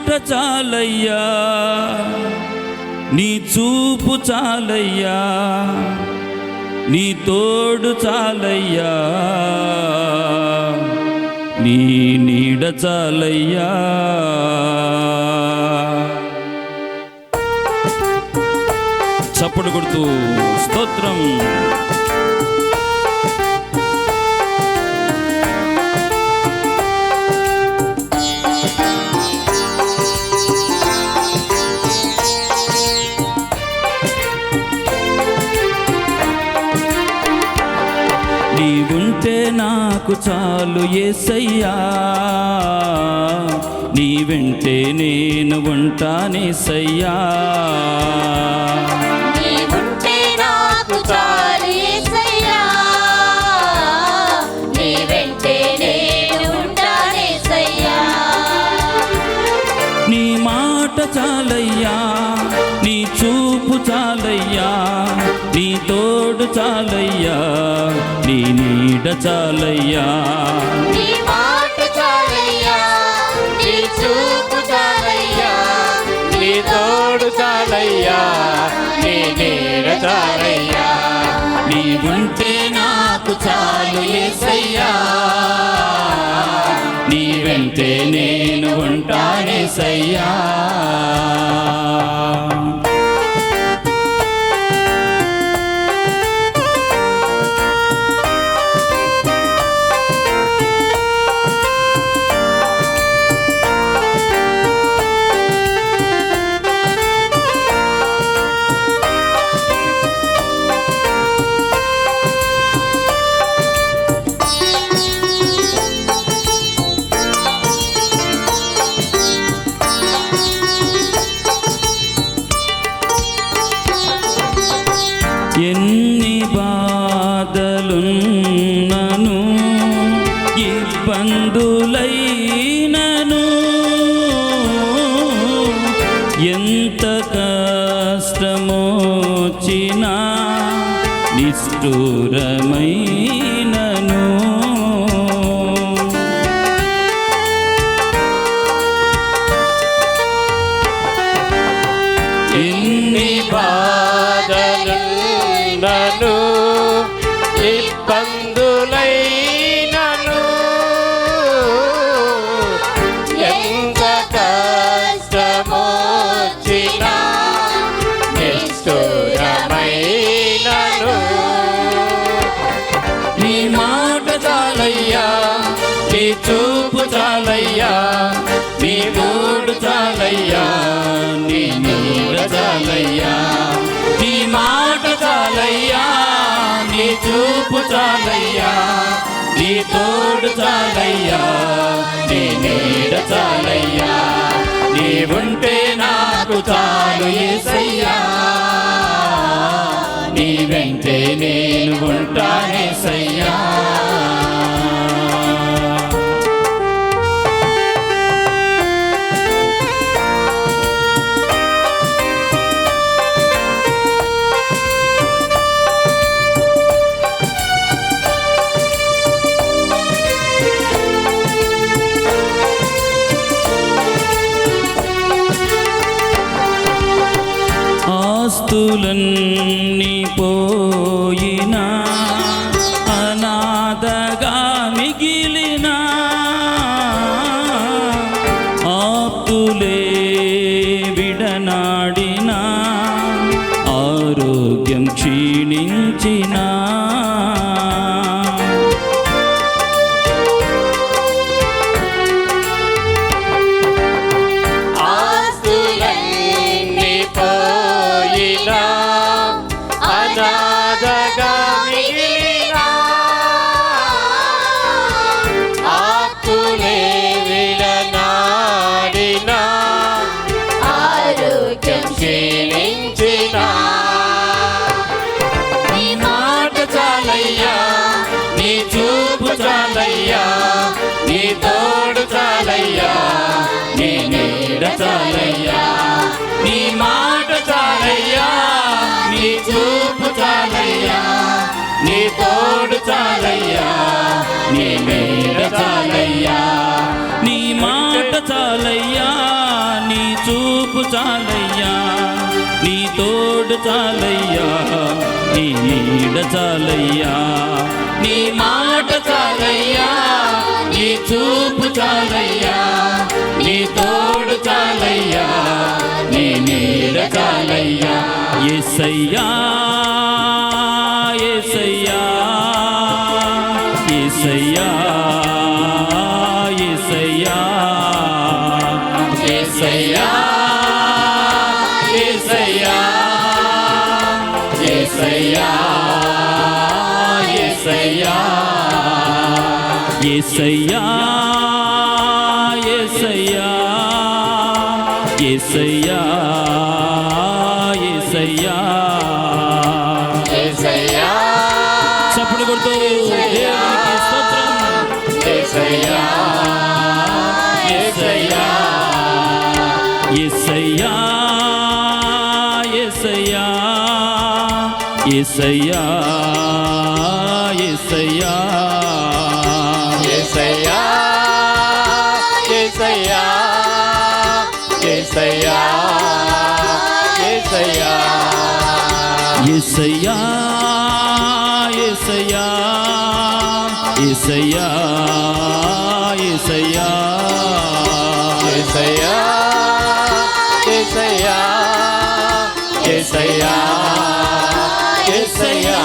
మాట చాలయ్యా, నీ చూపు చాలయ్యా, నీ తోడు చాలయ్యా, నీ నీడ చాలయ్యా. చప్పుడు కొడుతూ స్తోత్రం. నీవుంటే నాకు చాలు యేసయ్యా, నీ వెంటే నేను ఉంటానేసయ్యా. నీవుంటే నాకు చాలు యేసయ్యా, నీ వెంటే నేను ఉంటానేసయ్యా. నీ మాట చాలయ్యా, నీ చూపు చాలయ్యా, నీ తోడు చాలయ్యా, నీ నీడ చాలయ్యా. నీ మాట చాలయ్యా, నీ చూపు చాలయ్యా, నీ తోడు చాలయ్యా, నీ నీడ చాలయ్యా. నీవుంటే నాకు చాలు యేసయ్యా, నీ వెంటే నేను ఉంటానేసయ్యా. ఎన్ని బాధలున్నను, ఇబ్బందులైనను, ఎంత కష్టమొచ్చినా నిష్ఠూరమైనను, ఎన్ని బాధలున్నను, ఇబ్బందులైనను, ఎంత కష్టమొచ్చినా నిష్ఠూరమైనను. నీ మాట చాలయ్యా, నీ చూపు చాలయ్యా, నీ తోడు చాలయ్యా, నీ నీడ చాలయ్యా. నీ మాట చాలయ్యా, నీ చూపు చాలయ్యా, నీ తోడు చాలయ్యా, నీ నీడ చాలయ్యా. నీవుంటే నాకు చాలు యేసయ్యా, నీ వెంటే నేను ఉంటానేసయ్యా. ఆస్తులన్నీ పోయినా, అనాథగా మిగిలినా, ఆప్తులే విడనాడినా, ఆరోగ్యం క్షీణించినా, అనాథగా మిగిలినా, ఆప్తులే విడనాడినా, ఆరోగ్యం క్షీణించినా. నీ మాట చాలయ్యా, నీ చూపు చాలయ్యా, నీ తోడు చాలయ్యా, నీ నీడ చాలయ్యా. నీ మాట చాలయ్యా, నీ చూపు చాలయ్యా, నీ తోడు చాలయ్యా, నీ నీడ చాలయ్యా. నీ మాట చాలయ్యా, చాలయ్యా నీ నీడ చాలయ్యా నీ మాట చాలయ్యా నీ చూపు చాలయ్యా నీ తోడు చాలయ్యా నీ నీడ చాలయ్యా యేసయ్యా యేసయ్యా యేసయ్యా యేసయ్యా యేసయ్యా యేసయ్యా యేసయ్యా యేసయ్యా యేసయ్యా యేసయ్యా యేసయ్యా యేసయ్యా యేసయ్యా చప్పుడు కొడుతూ దేవునికి స్తోత్రం యేసయ్యా యేసయ్యా యేసయ్యా యేసయ్యా యేసయ్యా యేసయ్యా యేసయ్యా యేసయ్యా యేసయ్యా యేసయ్యా యేసయ్యా యేసయ్యా యేసయ్యా యేసయ్యా యేసయ్యా యేసయ్యా యేసయ్యా యేసయ్యా